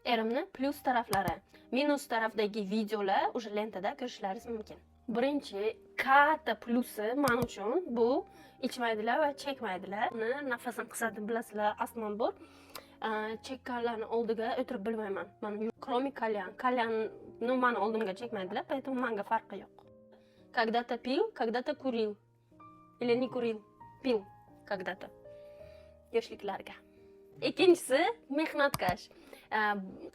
erimni plyus taraflari, minus tarafdagi videolar o'sha lentada ko'rishlaringiz mumkin. Birinchi katta plyusi men uchun bu ichmaydilar va chekmaydilar. Uni nafasim qisadi, bilasizlar, astmam bor. Chekkanlarni oldiga o'tirib bilmayman. Men kromi kalyanni meni oldimga chekmaydilar, поэтому menga farqi yo'q. Когда-то пил, когда-то курил. Или не курил, pil когда-то. Yoshliklarga. Ikkinchisi mehnatkash.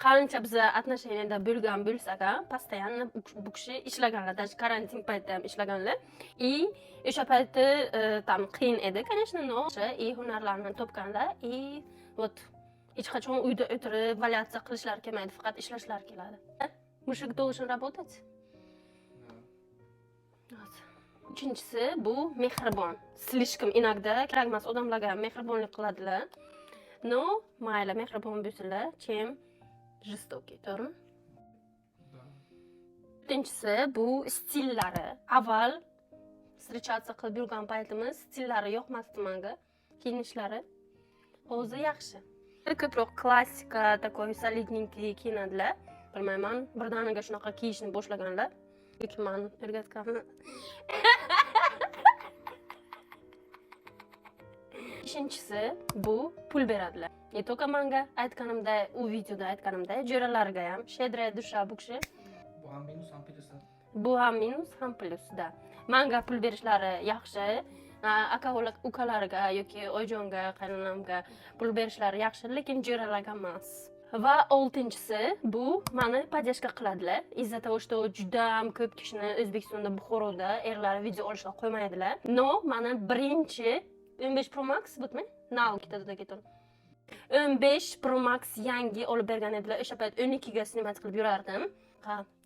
Qancha biz отношенияda bo'lgan bo'lsak ham, постоянно bu kishi ishlaganlar, даже karantin paytida ham ishlaganlar. И o'sha payti tam qiyin edi, конечно, но и hunarlarni topganlar. И вот hech qachon uyda o'tirib valyatsa qilishlar kelmaydi, faqat ishlashlar keladi. Mushuk должен работать. Uchinchisi bu mehribon. Слишком иногда kerak emas odamlarga mehribonlik qiladilar. Но mayli mehribon bo'lsinlar, чем жестокий, to'g'rimi? To'rtinchisi bu stillari. Avval встречаться qilib yurgan paytimiz stillari yoqmasdi menga, kiyinishlari. Hozir yaxshi. Ko'proq klassika, такой солидненький kiyinadilar. Bilmayman, birdaniga shunaqa kiyishni boshlaganlar. Yoki men o'rgatganman. Beshinchisi bu pul beradilar. Ne только menga aytganimda, u videoda aytganimda, jo'ralarga ham shedraya dusha bu kishi. Bu ham minus ham plyus. Bu ham minus ham plyus da. Menga pul berishlari yaxshi. Ukalarga yoki oyijonga, qaynonamga pul berishlari yaxshi, lekin jo'ralarga emas. Va oltinchisi bu meni поддержка qiladilar. Из-за того, что juda ko'p kishini O'zbekistonda, Buxoroda erlari video olishga qo'ymaydilar. No, meni birinchi 15 Pro Max bitmi? Now ketadi ketin. 15 Pro Max yangi olib bergan edilar. O'sha payt 12 ga snimat qilib yurardim.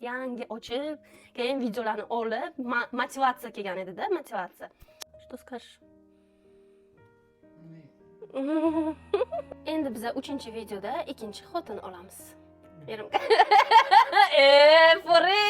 Yangi ochib, keyin videolarni olib, motivatsiya kelgan edi-da, motivatsiya. Что скажешь? Endi biz 3-videoda ikkinchi xotin olamiz. Erim. Fori!